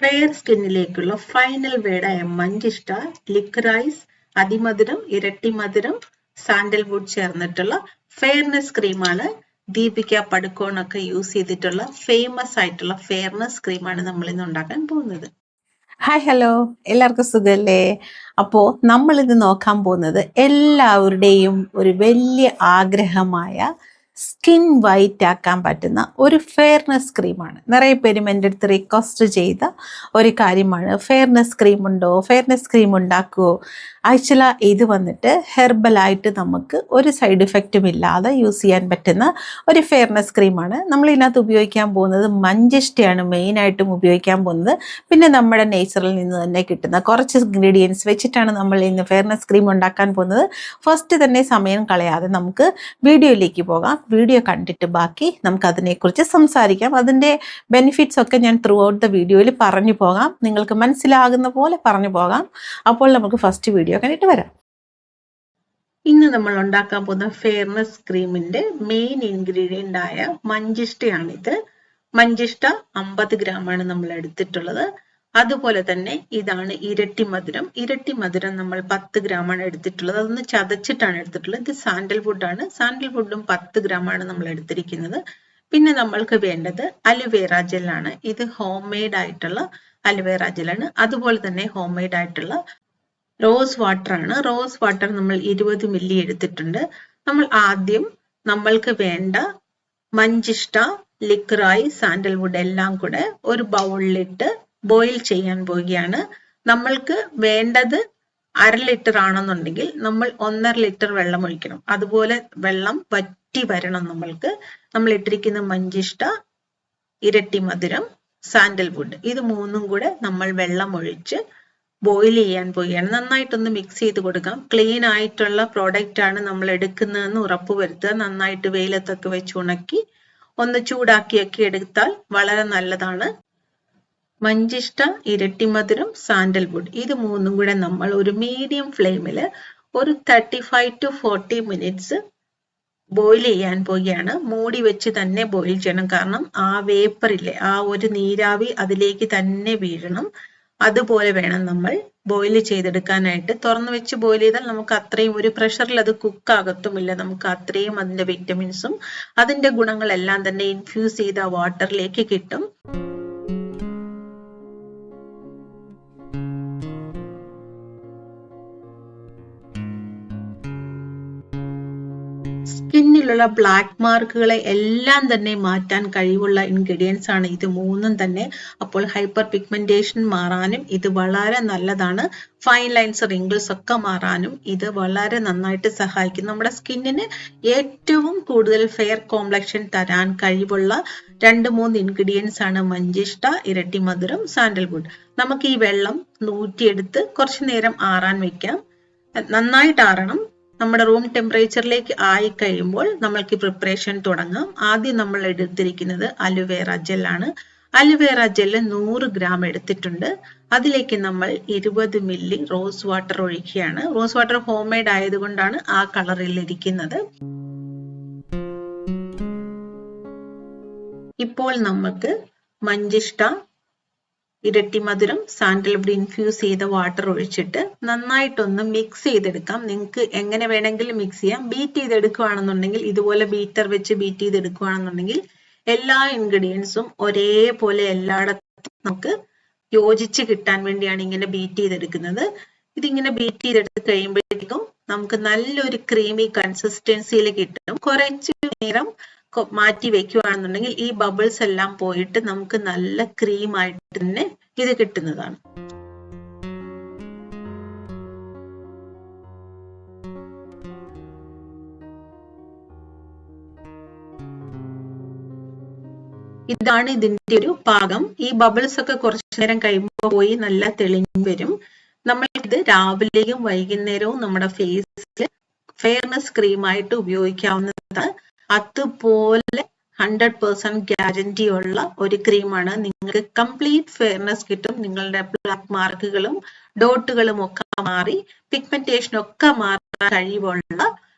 Fair സ്കിന്നിലേക്കുള്ള final വേർഡായ മഞ്ചിഷ്ട, ലിക്രൈസ്, അതിമധുരം, ഇരട്ടി മധുരം, sandalwood ചേർന്നിട്ടുള്ള ഫെയർനെസ് ക്രീമാണ്. ദീപിക പടുക്കോൺ ഒക്കെ യൂസ് ചെയ്തിട്ടുള്ള ഫേമസ് ആയിട്ടുള്ള ഫെയർനെസ് ക്രീമാണ് നമ്മൾ ഇന്ന് ഉണ്ടാക്കാൻ പോകുന്നത്. ഹായ് ഹലോ, എല്ലാവർക്കും സുഖല്ലേ? അപ്പോൾ നമ്മളിത് നോക്കാൻ പോകുന്നത് എല്ലാവരുടെയും ഒരു വലിയ ആഗ്രഹമായ സ്കിൻ വൈറ്റ് ആക്കാൻ പറ്റുന്ന ഒരു ഫെയർനെസ് ക്രീമാണ്. നിറയെ പേരും എൻ്റെ അടുത്ത് റിക്വസ്റ്റ് ചെയ്ത ഒരു കാര്യമാണ്, ഫെയർനെസ് ക്രീം ഉണ്ടോ, ഫെയർനെസ് ക്രീം ഉണ്ടാക്കുമോ? ആക്ച്വലി ഇത് വന്നിട്ട് ഹെർബലായിട്ട് നമുക്ക് ഒരു സൈഡ് ഇഫക്റ്റും ഇല്ലാതെ യൂസ് ചെയ്യാൻ പറ്റുന്ന ഒരു ഫെയർനെസ് ക്രീമാണ്. നമ്മൾ ഇതിനകത്ത് ഉപയോഗിക്കാൻ പോകുന്നത് മഞ്ചിഷ്ടയാണ് മെയിനായിട്ടും ഉപയോഗിക്കാൻ പോകുന്നത്. പിന്നെ നമ്മുടെ നേച്ചറിൽ നിന്ന് തന്നെ കിട്ടുന്ന കുറച്ച് ഇൻഗ്രീഡിയൻസ് വെച്ചിട്ടാണ് നമ്മൾ ഇന്ന് ഫെയർനെസ് ക്രീം ഉണ്ടാക്കാൻ പോകുന്നത്. ഫസ്റ്റ് തന്നെ സമയം കളയാതെ നമുക്ക് വീഡിയോയിലേക്ക് പോകാം. വീഡിയോ കണ്ടിട്ട് ബാക്കി നമുക്ക് അതിനെക്കുറിച്ച് സംസാരിക്കാം. അതിൻ്റെ ബെനിഫിറ്റ്സ് ഒക്കെ ഞാൻ ത്രൂ ഔട്ട് ദ വീഡിയോയിൽ പറഞ്ഞു പോകാം, നിങ്ങൾക്ക് മനസ്സിലാകുന്ന പോലെ പറഞ്ഞു പോകാം. അപ്പോൾ നമുക്ക് ഫസ്റ്റ് വീഡിയോ കണ്ടിട്ട് വരാം. ഇന്ന് നമ്മൾ ഉണ്ടാക്കാൻ പോകുന്ന ഫെയർനെസ് ക്രീമിന്റെ മെയിൻ ഇൻഗ്രീഡിയന്റ് ആയ മഞ്ചിഷ്ടയാണിത്. മഞ്ചിഷ്ട 50 ഗ്രാമാണ് നമ്മൾ എടുത്തിട്ടുള്ളത്. അതുപോലെ തന്നെ ഇതാണ് ഇരട്ടി മധുരം. ഇരട്ടി മധുരം നമ്മൾ 10 ഗ്രാമാണ് എടുത്തിട്ടുള്ളത്. അതൊന്ന് ചതച്ചിട്ടാണ് എടുത്തിട്ടുള്ളത്. ഇത് സാൻഡൽവുഡ് ആണ്. സാൻഡൽവുഡും 10 ഗ്രാമാണ് നമ്മൾ എടുത്തിരിക്കുന്നത്. പിന്നെ നമ്മൾക്ക് വേണ്ടത് അലുവേറ ജെല്ലാണ്. ഇത് ഹോം മെയ്ഡ് ആയിട്ടുള്ള അലുവേറ ജെല്ലാണ്. അതുപോലെ തന്നെ ഹോം മെയ്ഡ് ആയിട്ടുള്ള റോസ് വാട്ടർ ആണ്. റോസ് വാട്ടർ നമ്മൾ 20 മില്ലി എടുത്തിട്ടുണ്ട്. നമ്മൾ ആദ്യം നമ്മൾക്ക് വേണ്ട മഞ്ചിഷ്ട, ലിക്രായി, സാൻഡൽവുഡ് എല്ലാം കൂടെ ഒരു ബൗളിലിട്ട് ബോയിൽ ചെയ്യാൻ പോവുകയാണ്. നമ്മൾക്ക് വേണ്ടത് 1/2 ലിറ്റർ ആണെന്നുണ്ടെങ്കിൽ നമ്മൾ 1.5 ലിറ്റർ വെള്ളം ഒഴിക്കണം. അതുപോലെ വെള്ളം വറ്റി വരണം. നമ്മൾ ഇട്ടിരിക്കുന്ന മഞ്ചിഷ്ട, ഇരട്ടി മധുരം, സാൻഡൽവുഡ് ഇത് മൂന്നും കൂടെ നമ്മൾ വെള്ളം ഒഴിച്ച് ബോയിൽ ചെയ്യാൻ പോവുകയാണ്. നന്നായിട്ടൊന്ന് മിക്സ് ചെയ്ത് കൊടുക്കാം. ക്ലീൻ ആയിട്ടുള്ള പ്രോഡക്റ്റ് ആണ് നമ്മൾ എടുക്കുന്നതെന്ന് ഉറപ്പ് വരുത്തുക. നന്നായിട്ട് വെയിലത്തൊക്കെ വെച്ച് ഉണക്കി ഒന്ന് ചൂടാക്കിയൊക്കെ എടുത്താൽ വളരെ നല്ലതാണ്. മഞ്ചിഷ്ട, ഇരട്ടി മധുരം, സാൻഡൽവുഡ് ഇത് മൂന്നും കൂടെ നമ്മൾ ഒരു മീഡിയം ഫ്ലെയിമിൽ ഒരു 35 to 40 മിനിറ്റ്സ് ബോയിൽ ചെയ്യാൻ പോവുകയാണ്. മൂടി വെച്ച് തന്നെ ബോയിൽ ചെയ്യണം. കാരണം ആ വേപ്പറില്ലേ, ആ ഒരു നീരാവി അതിലേക്ക് തന്നെ വീഴണം. അതുപോലെ വേണം നമ്മൾ ബോയിൽ ചെയ്തെടുക്കാനായിട്ട്. തുറന്നു വെച്ച് ബോയിൽ ചെയ്താൽ നമുക്ക് അത്രയും ഒരു പ്രഷറിൽ അത് കുക്ക് ആകത്തുമില്ല. നമുക്ക് അത്രയും അതിന്റെ വിറ്റമിൻസും അതിന്റെ ഗുണങ്ങളെല്ലാം തന്നെ ഇൻഫ്യൂസ് ചെയ്ത വാട്ടറിലേക്ക് കിട്ടും. സ്കിന്നിലുള്ള ബ്ലാക്ക് മാർക്കുകളെ എല്ലാം തന്നെ മാറ്റാൻ കഴിവുള്ള ഇൻഗ്രീഡിയൻസ് ആണ് ഇത് മൂന്നും തന്നെ. അപ്പോൾ ഹൈപ്പർ പിഗ്മെന്റേഷൻ മാറാനും ഇത് വളരെ നല്ലതാണ്. ഫൈൻ ലൈൻസ്, റിങ്കിൾസ് ഒക്കെ മാറാനും ഇത് വളരെ നന്നായിട്ട് സഹായിക്കും. നമ്മുടെ സ്കിന്നിന് ഏറ്റവും കൂടുതൽ ഫെയർ കോംപ്ലക്ഷൻ തരാൻ കഴിവുള്ള 2-3 ഇൻഗ്രീഡിയൻസ് ആണ് മഞ്ചിഷ്ട, ഇരട്ടി മധുരം, സാൻഡൽവുഡ്. നമുക്ക് ഈ വെള്ളം നൂറ്റിയെടുത്ത് കുറച്ചു നേരം ആറാൻ വെക്കാം. നന്നായിട്ട് ആറണം. നമ്മുടെ റൂം ടെമ്പറേച്ചറിലേക്ക് ആയി കഴിയുമ്പോൾ നമ്മൾക്ക് പ്രിപ്പറേഷൻ തുടങ്ങാം. ആദ്യം നമ്മൾ എടുത്തിരിക്കുന്നത് അലുവേറ ജെല്ലാണ്. അലുവേറ ജെല്ല് 100 ഗ്രാം എടുത്തിട്ടുണ്ട്. അതിലേക്ക് നമ്മൾ 20 മില്ലി റോസ് വാട്ടർ ഒഴിക്കുകയാണ്. റോസ് വാട്ടർ ഹോം മെയ്ഡ് ആയതുകൊണ്ടാണ് ആ കളറിൽ ഇരിക്കുന്നത്. ഇപ്പോൾ നമുക്ക് മഞ്ചിഷ്ട, ഇരട്ടി മധുരം, സാൻഡൽവുഡ് ഇൻഫ്യൂസ് ചെയ്ത വാട്ടർ ഒഴിച്ചിട്ട് നന്നായിട്ടൊന്ന് മിക്സ് ചെയ്തെടുക്കാം. നിങ്ങൾക്ക് എങ്ങനെ വേണമെങ്കിലും മിക്സ് ചെയ്യാം. ബീറ്റ് ചെയ്തെടുക്കുകയാണെന്നുണ്ടെങ്കിൽ ഇതുപോലെ ബീറ്റർ വെച്ച് ബീറ്റ് ചെയ്തെടുക്കുകയാണെന്നുണ്ടെങ്കിൽ എല്ലാ ഇൻഗ്രീഡിയൻസും ഒരേപോലെ എല്ലായിടത്തും നമുക്ക് യോജിച്ച് കിട്ടാൻ വേണ്ടിയാണ് ഇങ്ങനെ ബീറ്റ് ചെയ്തെടുക്കുന്നത്. ഇതിങ്ങനെ ബീറ്റ് ചെയ്തെടുത്ത് കഴിയുമ്പോഴേക്കും നമുക്ക് നല്ലൊരു ക്രീമി കൺസിസ്റ്റൻസിയിൽ കിട്ടും. കുറച്ച് നേരം മാറ്റി വെക്കുകയാണെന്നുണ്ടെങ്കിൽ ഈ ബബിൾസ് എല്ലാം പോയിട്ട് നമുക്ക് നല്ല ക്രീം ആയിട്ട് തന്നെ ഇത് കിട്ടുന്നതാണ്. ഇതാണ് ഇതിന്റെ ഒരു പാകം. ഈ ബബിൾസ് ഒക്കെ കുറച്ചു നേരം കഴിയുമ്പോൾ പോയി നല്ല തെളിഞ്ഞു വരും. നമ്മൾ ഇത് രാവിലെയും വൈകുന്നേരവും നമ്മുടെ ഫേസിൽ ഫെയർനെസ് ക്രീമായിട്ട് ഉപയോഗിക്കാവുന്നതാണ്. അതുപോലെ 100% ഗ്യാരണ്ടി ഉള്ള ഒരു ക്രീമാണ്. നിങ്ങൾക്ക് കംപ്ലീറ്റ് ഫെയർനെസ് കിട്ടും. നിങ്ങളുടെ ബ്ലാക്ക് മാർക്കുകളും ഡോട്ടുകളും ഒക്കെ മാറി പിഗ്മെന്റേഷൻ ഒക്കെ മാറാൻ കഴിവുള്ള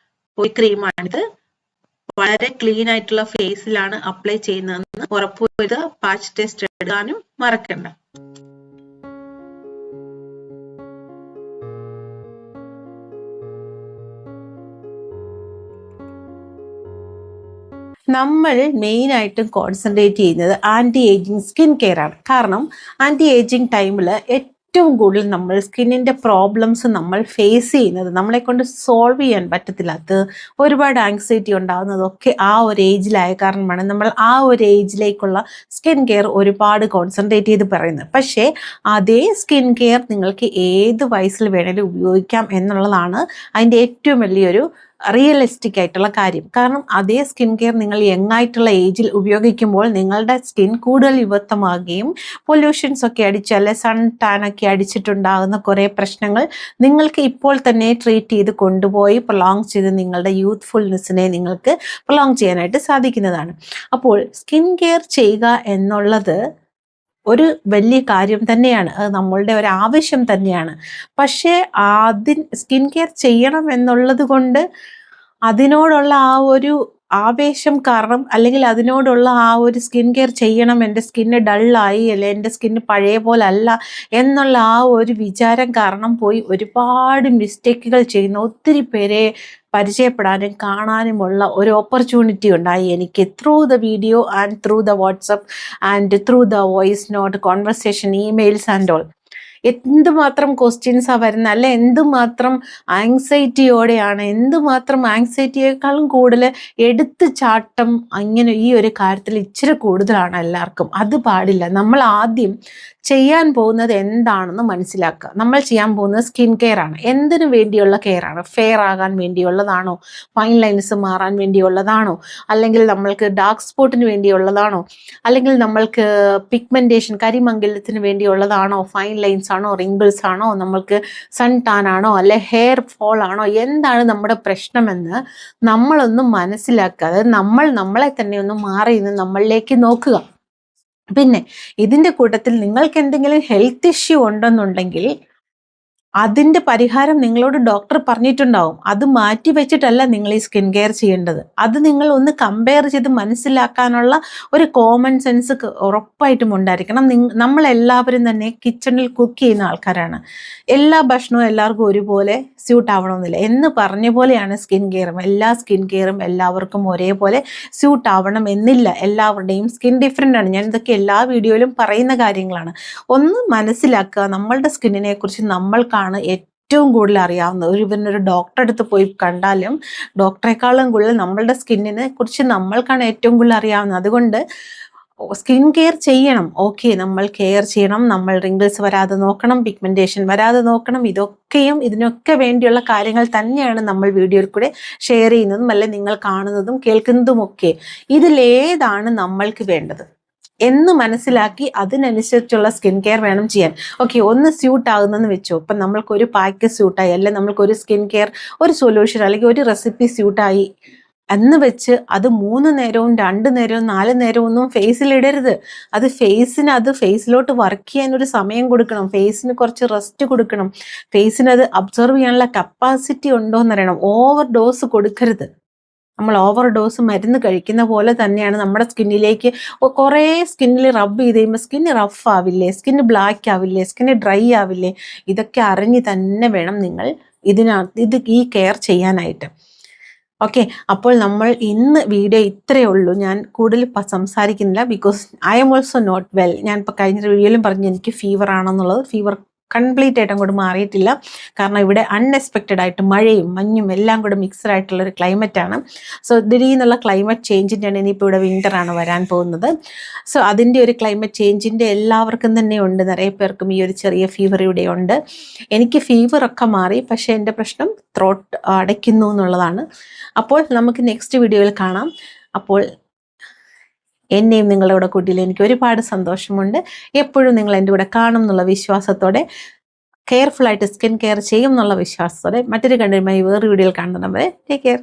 ഒരു ക്രീമാണിത്. വളരെ ക്ലീൻ ആയിട്ടുള്ള ഫേസിലാണ് അപ്ലൈ ചെയ്യുന്നതെന്ന് ഉറപ്പുവരുത്തുക. പാച്ച് ടെസ്റ്റ് എടുക്കാനും മറക്കണ്ട. നമ്മൾ മെയിനായിട്ടും കോൺസെൻട്രേറ്റ് ചെയ്യുന്നത് ആൻറ്റി ഏജിങ് സ്കിൻ കെയർ ആണ്. കാരണം ആൻറ്റി ഏജിങ് ടൈമിൽ ഏറ്റവും കൂടുതൽ നമ്മൾ സ്കിന്നിൻ്റെ പ്രോബ്ലംസ് നമ്മൾ ഫേസ് ചെയ്യുന്നത്, നമ്മളെ കൊണ്ട് സോൾവ് ചെയ്യാൻ പറ്റത്തില്ലാത്ത ഒരുപാട് ആങ്സൈറ്റി ഉണ്ടാകുന്നതൊക്കെ ആ ഒരു ഏജിലായ കാരണമാണ് നമ്മൾ ആ ഒരു ഏജിലേക്കുള്ള സ്കിൻ കെയർ ഒരുപാട് കോൺസെൻട്രേറ്റ് ചെയ്ത് പറയുന്നത്. പക്ഷേ അതേ സ്കിൻ കെയർ നിങ്ങൾക്ക് ഏത് വയസ്സിൽ വേണമെങ്കിലും ഉപയോഗിക്കാം എന്നുള്ളതാണ് അതിൻ്റെ ഏറ്റവും വലിയൊരു റിയലിസ്റ്റിക് ആയിട്ടുള്ള കാര്യം. കാരണം അതേ സ്കിൻ കെയർ നിങ്ങൾ യങ് ആയിട്ടുള്ള ഏജിൽ ഉപയോഗിക്കുമ്പോൾ നിങ്ങളുടെ സ്കിൻ കൂടുതൽ യുവത്വമാകുകയും പൊല്യൂഷൻസ് ഒക്കെ അടിച്ച് അല്ലെ സൺ ടാൻ ഒക്കെ അടിച്ചിട്ടുണ്ടാകുന്ന കുറേ പ്രശ്നങ്ങൾ നിങ്ങൾക്ക് ഇപ്പോൾ തന്നെ ട്രീറ്റ് ചെയ്ത് കൊണ്ടുപോയി പ്രൊലോങ് ചെയ്ത് നിങ്ങളുടെ യൂത്ത്ഫുൾനെസ്സിനെ നിങ്ങൾക്ക് പ്രൊലോങ് ചെയ്യാനായിട്ട് സാധിക്കുന്നതാണ്. അപ്പോൾ സ്കിൻ കെയർ ചെയ്യുക എന്നുള്ളത് ഒരു വലിയ കാര്യം തന്നെയാണ്, അത് നമ്മളുടെ ഒരു ആവശ്യം തന്നെയാണ്. പക്ഷേ സ്കിൻ കെയർ ചെയ്യണം എന്നുള്ളത് കൊണ്ട് അതിനോടുള്ള ആ ഒരു ആവേശം കാരണം, അല്ലെങ്കിൽ അതിനോടുള്ള ആ ഒരു സ്കിൻ കെയർ ചെയ്യണം, എൻ്റെ സ്കിന്ന് ഡള്ളായി അല്ലെ എൻ്റെ സ്കിന്ന് പഴയ പോലെ അല്ല എന്നുള്ള ആ ഒരു വിചാരം കാരണം പോയി ഒരുപാട് മിസ്റ്റേക്കുകൾ ചെയ്യുന്ന ഒത്തിരി പേരെ പരിചയപ്പെടാനും കാണാനുമുള്ള ഒരു ഓപ്പർച്യൂണിറ്റി ഉണ്ടായി എനിക്ക് through the video and through the WhatsApp and through the voice note conversation, emails and all. എന്തുമാത്രം ക്വസ്റ്റ്യൻസാണ് വരുന്നത്, അല്ലെ എന്തുമാത്രം ആങ്സൈറ്റിയോടെയാണ്, എന്തുമാത്രം ആങ്സൈറ്റിയേക്കാളും കൂടുതൽ എടുത്തു ചാട്ടം അങ്ങനെ ഈ ഒരു കാര്യത്തിൽ ഇച്ചിരി കൂടുതലാണ് എല്ലാവർക്കും. അത് പാടില്ല. നമ്മൾ ആദ്യം ചെയ്യാൻ പോകുന്നത് എന്താണെന്ന് മനസ്സിലാക്കുക. നമ്മൾ ചെയ്യാൻ പോകുന്നത് സ്കിൻ കെയർ ആണ്. എന്തിനു വേണ്ടിയുള്ള കെയർ ആണ്? ഫെയർ ആകാൻ വേണ്ടിയുള്ളതാണോ? ഫൈൻ ലൈൻസ് മാറാൻ വേണ്ടിയുള്ളതാണോ? അല്ലെങ്കിൽ നമ്മൾക്ക് ഡാർക്ക് സ്പോട്ടിന് വേണ്ടിയുള്ളതാണോ? അല്ലെങ്കിൽ നമ്മൾക്ക് പിഗ്മെന്റേഷൻ കരിമംഗലത്തിന് വേണ്ടിയുള്ളതാണോ? ഫൈൻ ലൈൻസ് ആണോ? റിങ്കിൾസ് ആണോ? നമ്മൾക്ക് സൺ ടാൻ ആണോ? അല്ലെ ഹെയർ ഫോൾ ആണോ? എന്താണ് നമ്മുടെ പ്രശ്നമെന്ന് നമ്മളൊന്ന് മനസ്സിലാക്കുക. അതായത് നമ്മളെ തന്നെ ഒന്ന് മാറി നിന്ന് നമ്മളിലേക്ക് നോക്കുക. പിന്നെ ഇതിൻ്റെ കൂട്ടത്തിൽ നിങ്ങൾക്ക് എന്തെങ്കിലും ഹെൽത്ത് ഇഷ്യൂ ഉണ്ടെന്നുണ്ടെങ്കിൽ അതിൻ്റെ പരിഹാരം നിങ്ങളോട് ഡോക്ടർ പറഞ്ഞിട്ടുണ്ടാവും. അത് മാറ്റി വെച്ചിട്ടല്ല നിങ്ങൾ ഈ സ്കിൻ കെയർ ചെയ്യേണ്ടത്. അത് നിങ്ങൾ ഒന്ന് കമ്പയർ ചെയ്ത് മനസ്സിലാക്കാനുള്ള ഒരു കോമൺ സെൻസ് ഉറപ്പായിട്ടും ഉണ്ടായിരിക്കണം. നമ്മളെല്ലാവരും തന്നെ കിച്ചണിൽ കുക്ക് ചെയ്യുന്ന ആൾക്കാരാണ്. എല്ലാ ഭക്ഷണവും എല്ലാവർക്കും ഒരുപോലെ സ്യൂട്ട് ആവണമെന്നില്ല എന്ന് പറഞ്ഞ പോലെയാണ് സ്കിൻ കെയറും. എല്ലാ സ്കിൻ കെയറും എല്ലാവർക്കും ഒരേപോലെ സ്യൂട്ട് ആവണം എന്നില്ല. എല്ലാവരുടെയും സ്കിൻ ഡിഫറെൻ്റ് ആണ്. ഞാൻ ഇതൊക്കെ എല്ലാ വീഡിയോയിലും പറയുന്ന കാര്യങ്ങളാണ്. ഒന്ന് മനസ്സിലാക്കുക, നമ്മളുടെ സ്കിന്നിനെ കുറിച്ച് നമ്മൾക്കാണ് ഏറ്റവും കൂടുതൽ അറിയാവുന്നത്. ഇവനൊരു ഡോക്ടറെ അടുത്ത് പോയി കണ്ടാലും ഡോക്ടറെക്കാളും കൂടുതൽ നമ്മളുടെ സ്കിന്നിനെ കുറിച്ച് നമ്മൾക്കാണ് ഏറ്റവും കൂടുതൽ അറിയാവുന്നത്. അതുകൊണ്ട് സ്കിൻ കെയർ ചെയ്യണം. ഓക്കെ, നമ്മൾ കെയർ ചെയ്യണം. നമ്മൾ റിങ്കിൾസ് വരാതെ നോക്കണം, പിഗ്മെന്റേഷൻ വരാതെ നോക്കണം. ഇതിനൊക്കെ വേണ്ടിയുള്ള കാര്യങ്ങൾ തന്നെയാണ് നമ്മൾ വീഡിയോയിൽ കൂടെ ഷെയർ ചെയ്യുന്നതും അല്ലെ നിങ്ങൾ കാണുന്നതും കേൾക്കുന്നതുമൊക്കെ. ഇതിലേതാണ് നമ്മൾക്ക് വേണ്ടത് എന്ന് മനസ്സിലാക്കി അതിനനുസരിച്ചുള്ള സ്കിൻ കെയർ വേണം ചെയ്യാൻ. ഓക്കെ, ഒന്ന് സ്യൂട്ട് ആകുന്നെന്ന് വെച്ചോ. ഇപ്പം നമ്മൾക്കൊരു പാക്ക് സ്യൂട്ടായി, അല്ലെ നമ്മൾക്കൊരു സ്കിൻ കെയർ ഒരു സൊല്യൂഷൻ അല്ലെങ്കിൽ ഒരു റെസിപ്പി സ്യൂട്ടായി എന്ന് വെച്ച് അത് 3 നേരവും 2 നേരവും 4 നേരവും ഒന്നും ഫേസിലിടരുത്. അത് ഫേസിലോട്ട് വർക്ക് ചെയ്യാൻ ഒരു സമയം കൊടുക്കണം. ഫേസിന് കുറച്ച് റെസ്റ്റ് കൊടുക്കണം. ഫേസിന് അത് അബ്സർവ് ചെയ്യാനുള്ള കപ്പാസിറ്റി ഉണ്ടോ എന്നറിയണം. ഓവർ ഡോസ് കൊടുക്കരുത്. നമ്മൾ ഓവർ ഡോസ് മരുന്ന് കഴിക്കുന്ന പോലെ തന്നെയാണ് നമ്മുടെ സ്കിന്നിലേക്ക് കുറേ സ്കിന്നിൽ റബ്ബ് ചെയ്ത് കഴിയുമ്പോൾ സ്കിന്ന് റഫ് ആവില്ലേ, സ്കിന്ന് ബ്ലാക്ക് ആവില്ലേ, സ്കിന്ന് ഡ്രൈ ആവില്ലേ? ഇതൊക്കെ അറിഞ്ഞ് തന്നെ വേണം നിങ്ങൾ ഈ കെയർ ചെയ്യാനായിട്ട്. ഓക്കെ, അപ്പോൾ നമ്മൾ ഇന്ന് വീഡിയോ ഇത്രയേ ഉള്ളൂ. ഞാൻ കൂടുതൽ സംസാരിക്കുന്നില്ല. Because I am also not well. ഞാൻ ഇപ്പോൾ കഴിഞ്ഞ വീഡിയോയിലും പറഞ്ഞു എനിക്ക് ഫീവർ ആണെന്നുള്ളത്. ഫീവർ കംപ്ലീറ്റ് ആയിട്ട് അങ്ങോട്ട് മാറിയിട്ടില്ല. കാരണം ഇവിടെ അൺഎക്സ്പെക്റ്റഡ് ആയിട്ട് മഴയും മഞ്ഞും എല്ലാം കൂടെ മിക്സഡ് ആയിട്ടുള്ളൊരു ക്ലൈമറ്റാണ്. So ദിടീന്നുള്ള climate ചേഞ്ചിൻ്റെയാണ്. ഇനിയിപ്പോൾ ഇവിടെ വിൻ്ററാണ് വരാൻ പോകുന്നത്. സോ അതിൻ്റെ ഒരു ക്ലൈമറ്റ് ചേഞ്ചിൻ്റെ എല്ലാവർക്കും തന്നെ ഉണ്ട്. നിറയെ പേർക്കും ഈ ഒരു ചെറിയ ഫീവർ ഇവിടെ ഉണ്ട്. എനിക്ക് ഫീവറൊക്കെ മാറി, പക്ഷേ എൻ്റെ പ്രശ്നം ത്രോട്ട് അടയ്ക്കുന്നു എന്നുള്ളതാണ്. അപ്പോൾ നമുക്ക് നെക്സ്റ്റ് വീഡിയോയിൽ കാണാം. അപ്പോൾ എന്നെയും നിങ്ങളുടെ കൂടെ കൂട്ടിയിൽ എനിക്ക് ഒരുപാട് സന്തോഷമുണ്ട്. എപ്പോഴും നിങ്ങൾ എൻ്റെ കൂടെ കാണും എന്നുള്ള വിശ്വാസത്തോടെ, കെയർഫുള്ളായിട്ട് സ്കിൻ കെയർ ചെയ്യും എന്നുള്ള വിശ്വാസത്തോടെ മറ്റൊരു കണ്ടുമായി വേറെ വീഡിയോയിൽ കാണുന്നവരെ ടേക്ക് കെയർ.